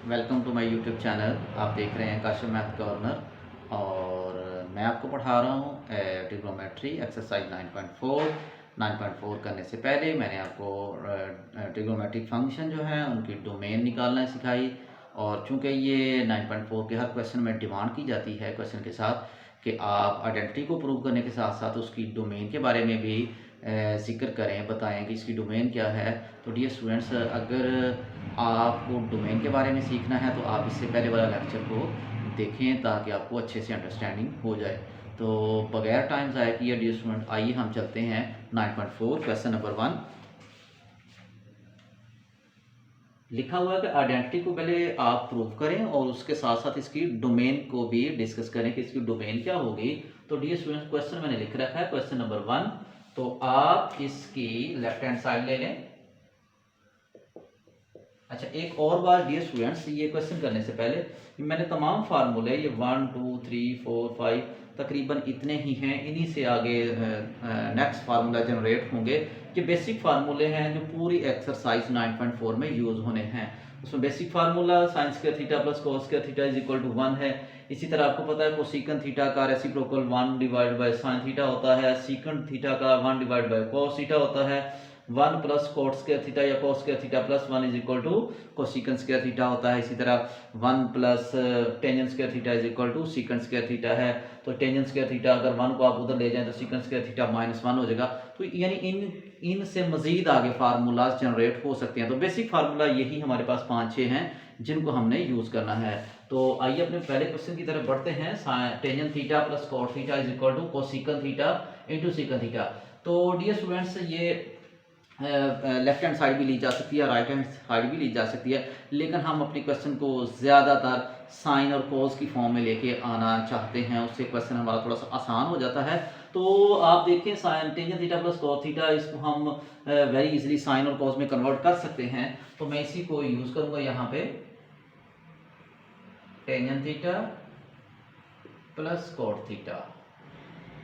Welcome to my YouTube channel. आप देख रहे हैं काशिफ मैथ कॉर्नर और मैं आपको पढ़ा रहा हूँ ट्रिग्नोमेट्री एक्सरसाइज 9.4 करने से पहले मैंने आपको ट्रिग्नोमेट्रिक फंक्शन जो है उनकी डोमेन निकालना सिखाई। और चूंकि ये 9.4 के हर क्वेश्चन में डिमांड की जाती है क्वेश्चन के साथ कि आप आइडेंटिटी को प्रूव करने के साथ साथ उसकी डोमेन के बारे में भी जिक्र करें, बताएं कि इसकी डोमेन क्या है। तो डियर स्टूडेंट्स, अगर आपको डोमेन के बारे में सीखना है तो आप इससे पहले वाला लेक्चर को देखें ताकि आपको अच्छे से अंडरस्टैंडिंग हो जाए। तो बगैर टाइम ज़ाया किए डियर स्टूडेंट, आइए हम चलते हैं 9.4 क्वेश्चन नंबर 1। लिखा हुआ है कि आइडेंटिटी को पहले आप प्रूव करें और उसके साथ साथ इसकी डोमेन को भी डिस्कस करें कि इसकी डोमेन क्या होगी। तो डियर स्टूडेंट्स, क्वेश्चन मैंने लिख रखा है क्वेश्चन नंबर 1। तो आप इसकी लेफ्ट हैंड साइड ले लें। अच्छा, एक और बात डियर स्टूडेंट्स, ये क्वेश्चन करने से पहले मैंने तमाम फार्मूले ये 1 2 3 4 5 तकरीबन इतने ही हैं, इन्हीं से आगे नेक्स्ट फार्मूला जनरेट होंगे। ये बेसिक फार्मूले हैं जो पूरी एक्सरसाइज 9.4 में यूज होने हैं। उसमें basic formula sine square theta plus cos square theta is equal to 1 है। इसी तरह आपको पता है कोसेकंड थीटा का reciprocal 1 divide by sine theta होता है। सेकंड थीटा का 1 डिवाइड बाय कॉस थीटा होता है। 1 प्लस कोट स्क्वायर थीटा या cos square theta plus 1 is equal to cosecant square theta होता है। इसी तरह 1 plus tangent square theta is equal to secant square theta है। तो टेंजेंट स्क्वायर थीटा अगर 1 को आप उधर ले जाएं तो सेकंड स्क्वायर थीटा -1 हो जाएगा। तो यानी इनसे मजीद आगे फार्मूलाज जनरेट हो सकते हैं। तो बेसिक फार्मूला यही हमारे पास 5-6 हैं जिनको हमने यूज करना है। तो आइए अपने पहले क्वेश्चन की तरफ बढ़ते हैं। Tangent theta plus cot theta is equal to cosecant theta into secant theta. तो डियर स्टूडेंट्स, ये लेफ्ट हैंड साइड भी ली जा सकती है, राइट हैंड साइड भी ली जा सकती है, लेकिन हम अपनी क्वेश्चन को ज़्यादातर साइन और कोस की फॉर्म में लेके आना चाहते हैं। उससे क्वेश्चन हमारा थोड़ा सा आसान हो जाता है। तो आप देखें, sine tangent theta plus cos theta, इसको हम वेरी इजीली साइन और कोस में कन्वर्ट कर सकते हैं। तो मैं इसी को यूज़ करूँगा यहाँ पे। Tangent theta plus cot theta,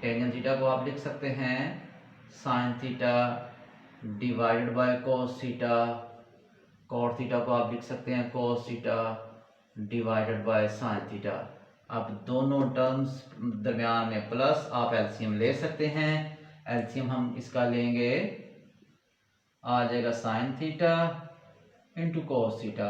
tangent theta को आप लिख सकते हैं sine theta divided by cos theta, cot theta को आप लिख सकते हैं cos theta divided by sine theta. अब दोनों टर्म्स दरमियान में प्लस, आप एलसीएम ले सकते हैं। एलसीएम हम इसका लेंगे, आ जाएगा sign theta into cos theta.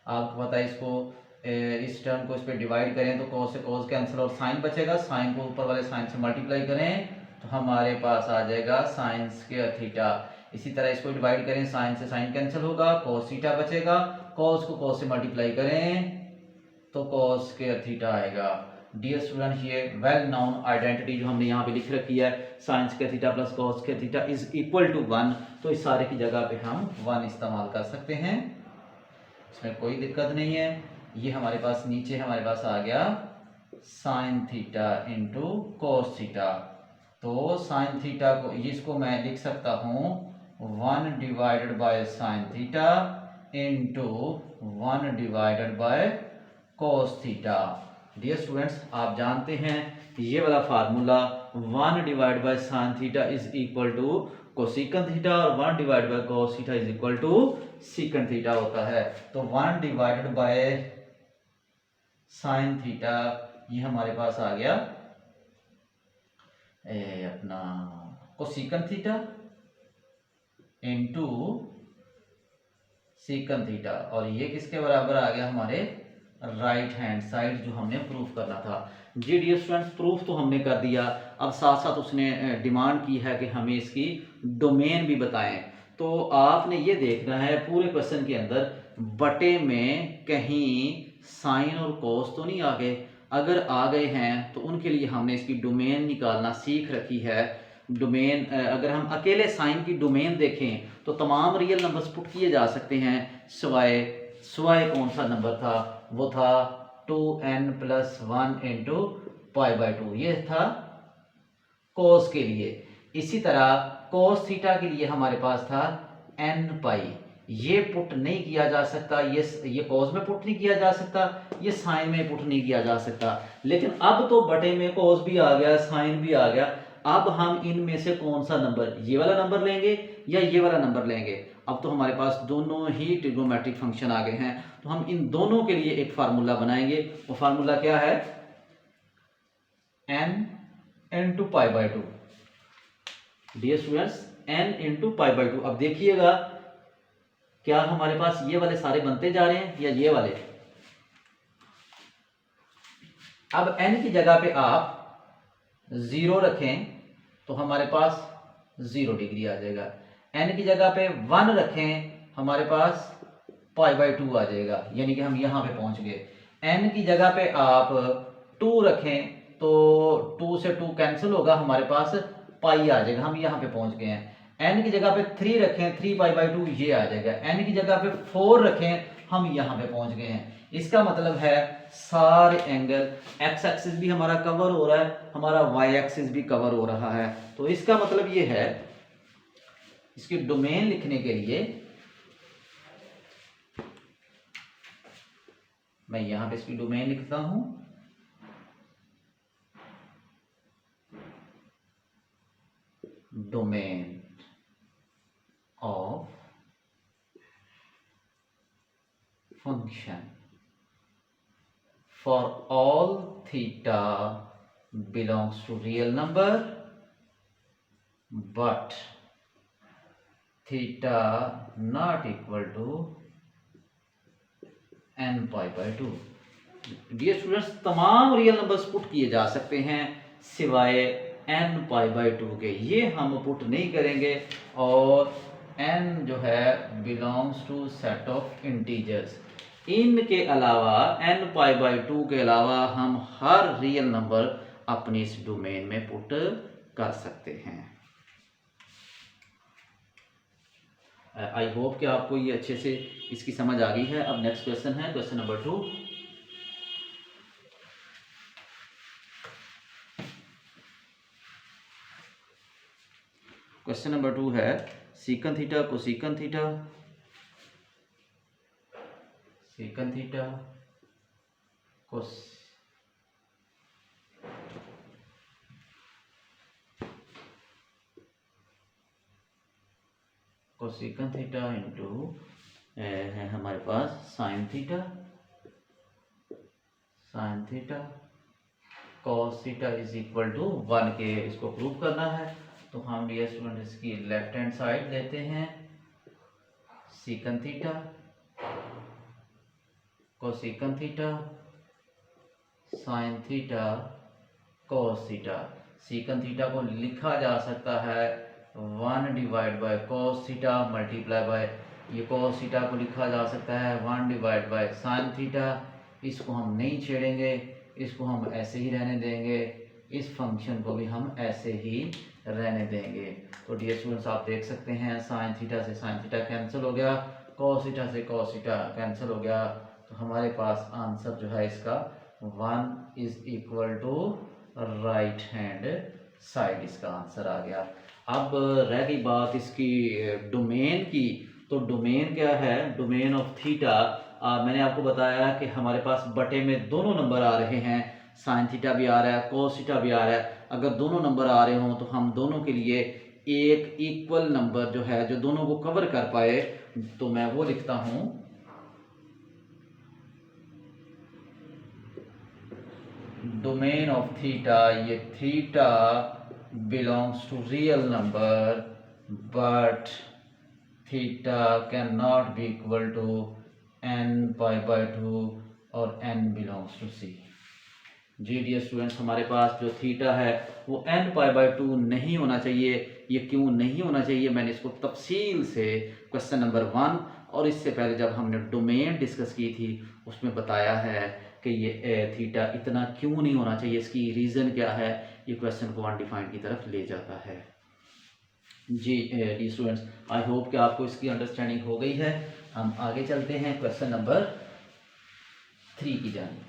आपको पता है इसको इस टर्म को इस पर डिवाइड करें तो कोस से कोस कैंसिल और साइन बचेगा। साइन को ऊपर वाले साइन से मल्टीप्लाई करें तो हमारे पास आ जाएगा साइन स्क्वायर थीटा। इसी तरह इसको डिवाइड करें, साइन से साइन कैंसिल होगा, कोस थीटा बचेगा। कोस को कोस से मल्टीप्लाई करें तो कोस स्क्वायर थीटा आएगा। डियर स्टूडेंट्स, ये वेल नोन आइडेंटिटी जो हमने यहाँ पे लिख रखी है, sine square theta plus cos square theta is equal to 1, तो इस सारे की जगह पे हम 1 इस्तेमाल कर सकते हैं, इसमें कोई दिक्कत नहीं है। ये हमारे पास नीचे हमारे पास आ गया sine theta into cos theta. तो साइन थीटा को इसको मैं लिख सकता हूँ 1 divided by sine theta into 1 divided by cos theta. Dear students, आप जानते हैं ये वाला formula 1 divide by sine theta is equal to cosecant theta और 1 divide by cos theta is equal to secant theta होता है। तो 1 डिवाइडेड बाय साइन थीटा ये हमारे पास आ गया अपना cosecant theta into second theta, और ये किसके बराबर आ गया, हमारे राइट हैंड साइड जो हमने प्रूफ करना था। जी डियर स्टूडेंट्स, प्रूफ तो हमने कर दिया। अब साथ साथ उसने डिमांड की है कि हमें इसकी डोमेन भी बताएं। तो आपने ये देखना है पूरे क्वेश्चन के अंदर बटे में कहीं साइन और कोस तो नहीं आ गए। अगर आ गए हैं तो उनके लिए हमने इसकी डोमेन निकालना सीख रखी है। डोमेन, अगर हम अकेले साइन की डोमेन देखें तो तमाम रियल नंबर्स पुट किए जा सकते हैं, सिवाय कौन सा नंबर था, वो था 2n plus 1 into pi by 2, ये था कोस के लिए। इसी तरह कोस थीटा के लिए हमारे पास था n पाई, ये पुट नहीं किया जा सकता, ये कोस में पुट नहीं किया जा सकता, ये साइन में पुट नहीं किया जा सकता। लेकिन अब तो बटे में कोस भी आ गया, साइन भी आ गया। अब हम इनमें से कौन सा नंबर, ये वाला नंबर लेंगे या ये वाला नंबर लेंगे। अब तो हमारे पास दोनों ही ट्रिग्नोमेट्रिक फंक्शन आ गए हैं, तो हम इन दोनों के लिए एक फार्मूला बनाएंगे। वो फार्मूला क्या है? n into pi by two. Dear students, n into pi by two. अब देखिएगा क्या हमारे पास ये वाले सारे बनते जा रहे हैं या ये वाले। अब n की जगह पे आप 0 रखें तो हमारे पास 0 डिग्री आ जाएगा। n की जगह पे 1 रखें, हमारे पास पाई बाई टू आ जाएगा, यानी कि हम यहां पे पहुंच गए। n की जगह पे आप 2 रखें तो 2 से 2 कैंसिल होगा, हमारे पास पाई आ जाएगा, हम यहां पे पहुंच गए हैं। n की जगह पे 3 रखें, 3 पाई बाई टू ये आ जाएगा। n की जगह पे 4 रखें, हम यहां पे पहुंच गए हैं। इसका मतलब है सारे एंगल, एक्स एक्सिस भी हमारा कवर हो रहा है, हमारा वाई एक्सिस भी कवर हो रहा है। तो इसका मतलब ये है, इसकी डोमेन लिखने के लिए मैं यहां पे इसकी डोमेन लिखता हूं। Domain of function for all theta belongs to real number but theta not equal to n pi by 2। Dear students, तमाम रियल नंबर्स पुट किए जा सकते हैं सिवाय n पाई बाई 2 के, ये हम पुट नहीं करेंगे। और n जो है belongs to set of integers, इनके अलावा n पाई बाई 2 के अलावा हम हर रियल नंबर अपनी इस डोमेन में पुट कर सकते हैं। आई होप कि आपको ये अच्छे से इसकी समझ आ गई है। अब नेक्स्ट क्वेश्चन है क्वेश्चन नंबर 2। क्वेश्चन नंबर 2 है secant theta cosecant theta, secant theta cosecant theta into है हमारे पास sine theta, sine theta cos theta is equal to 1 के, इसको प्रूव करना है। तो हम डियर स्टूडेंट इसकी लेफ्ट हैंड साइड लेते हैं, secant theta cosecant theta sine theta cos theta. Secant theta को लिखा जा सकता है 1 divide by cos theta multiply by, ये कॉस थीटा को लिखा जा सकता है 1 डिवाइड बाय साइन थीटा। इसको हम नहीं छेड़ेंगे, इसको हम ऐसे ही रहने देंगे, इस फंक्शन को भी हम ऐसे ही रहने देंगे। तो डियर स्टूडेंट्स, आप देख सकते हैं साइन थीटा से साइन थीटा कैंसिल हो गया, कॉस थीटा से कॉस थीटा कैंसिल हो गया। तो हमारे पास आंसर जो है इसका 1 is equal to right hand side, इसका आंसर आ गया। अब रह गई बात इसकी डोमेन की। तो डोमेन क्या है? डोमेन ऑफ थीटा, मैंने आपको बताया कि हमारे पास बटे में दोनों नंबर आ रहे हैं, साइन थीटा भी आ रहा है, कॉस थीटा भी आ रहा है। अगर दोनों नंबर आ रहे हों तो हम दोनों के लिए एक इक्वल नंबर जो है, जो दोनों को कवर कर पाए, तो मैं वो लिखता हूं डोमेन ऑफ थीटा, ये theta belongs to real number but theta can not be equal to n pi by 2 और n बिलोंग्स टू c। जी डियर स्टूडेंट्स, हमारे पास जो थीटा है वो n पाई बाई 2 नहीं होना चाहिए। ये क्यों नहीं होना चाहिए, मैंने इसको तफसील से क्वेश्चन नंबर 1 और इससे पहले जब हमने डोमेन डिस्कस की थी उसमें बताया है कि ये थीटा इतना क्यों नहीं होना चाहिए, इसकी रीज़न क्या है। ये क्वेश्चन को अनडिफाइंड की तरफ ले जाता है। G D students, I hope कि आपको इसकी अंडरस्टैंडिंग हो गई है। हम आगे चलते हैं क्वेश्चन नंबर 3 की जानिब।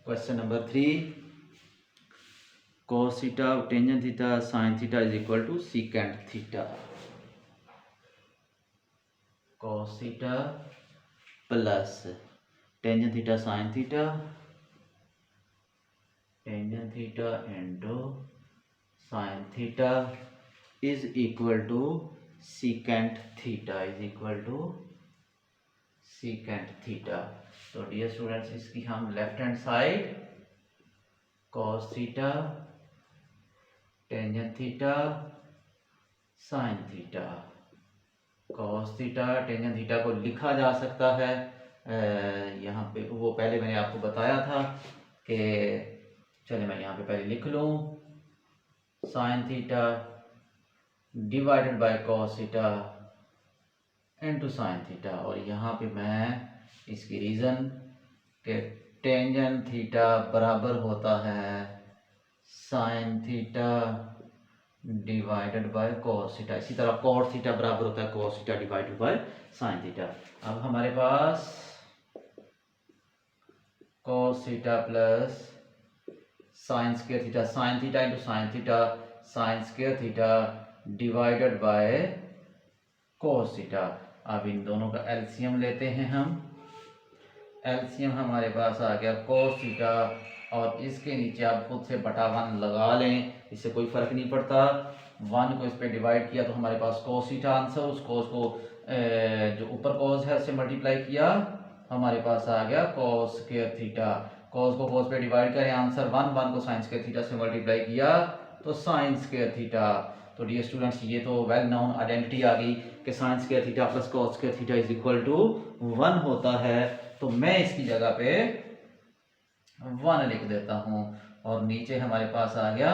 Question number 3, cos theta tangent theta sine theta is equal to secant theta. cos theta plus tangent theta sine theta, tangent theta into sine theta is equal to secant theta, is equal to secant theta. तो dear students, इसकी हम left hand side cos theta, tangent theta, sine theta, cos theta, tangent theta को लिखा जा सकता है यहाँ पे, वो पहले मैंने आपको बताया था कि चलिए मैं यहाँ पे पहले लिख लूँ, sign theta divided by cos theta into sine theta. और यहाँ पे मैं इसकी रीज़न के टेंजेंट थीटा बराबर होता है sine theta divided by cos theta, इसी तरह कॉट थीटा बराबर होता है cos theta divided by sine theta. अब हमारे पास cos theta plus sine square theta, sine theta into sine theta, sine square theta divided by cos theta. अब इन दोनों का एलसीएम लेते हैं हम। एलसीएम हमारे पास आ गया कॉस थीटा, और इसके नीचे आप खुद से बटा 1 लगा लें, इससे कोई फर्क नहीं पड़ता। 1 को इस पे डिवाइड किया तो हमारे पास कॉस थीटा आंसर, उस कॉस को जो ऊपर कॉस है उससे मल्टीप्लाई किया, हमारे पास आ गया कॉस स्क्वायर थीटा। कॉस को कॉस पे डिवाइड करें आंसर 1, 1 को साइन स्क्वायर थीटा से मल्टीप्लाई किया तो साइन स्क्वायर थीटा। तो डियर स्टूडेंट्स, ये तो वेल नोन आइडेंटिटी आ गई कि sine square theta plus cos square theta is equal to 1 होता है। तो मैं इसकी जगह पे 1 लिख देता हूँ, और नीचे हमारे पास आ गया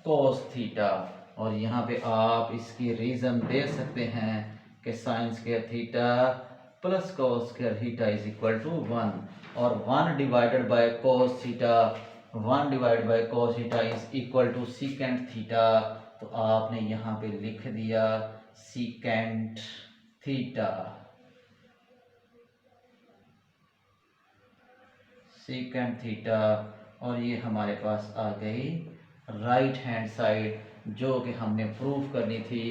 कॉस थीटा, और यहाँ पे आप इसकी रीज़न दे सकते हैं कि sine square theta plus cos square theta is equal to 1, और 1 divided by cos theta, 1 divided by cos theta is equal to secant theta. तो आपने यहाँ पे लिख दिया सीकेंट थीटा, सीकेंट थीटा, और ये हमारे पास आ गई राइट हैंड साइड जो कि हमने प्रूफ करनी थी।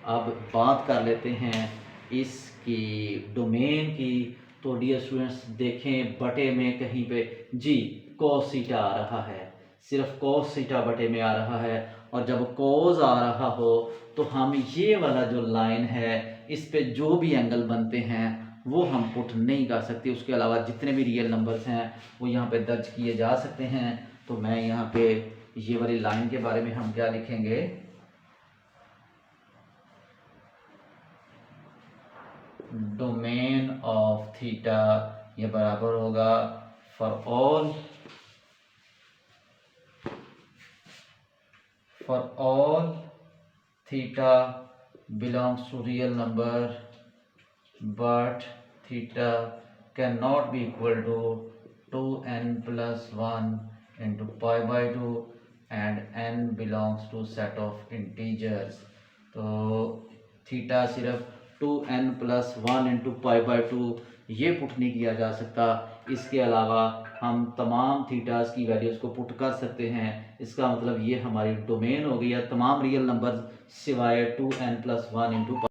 अब बात कर लेते हैं इसकी डोमेन की। तो डियर स्टूडेंट्स देखें, बटे में कहीं पे जी कॉस थीटा आ रहा है, सिर्फ कॉस थीटा बटे में आ रहा है, और जब कॉस आ रहा हो तो हम ये वाला जो लाइन है इस पे जो भी एंगल बनते हैं वो हम पुट नहीं कर सकते। उसके अलावा जितने भी रियल नंबर्स हैं वो यहाँ पे दर्ज किए जा सकते हैं। तो मैं यहाँ पे ये वाली लाइन के बारे में हम क्या लिखेंगे, डोमेन ऑफ थीटा, ये बराबर होगा for all theta belongs to real number but theta cannot be equal to 2n plus 1 into pi by 2 and n belongs to set of integers। तो थीटा सिर्फ 2n plus 1 into pi by 2 ये put नहीं किया जा सकता। इसके अलावा हम तमाम थीटास की वैल्यूज़ को पुट कर सकते हैं। इसका मतलब ये हमारी डोमेन हो गई है तमाम रियल नंबर सिवाय 2n plus 1 into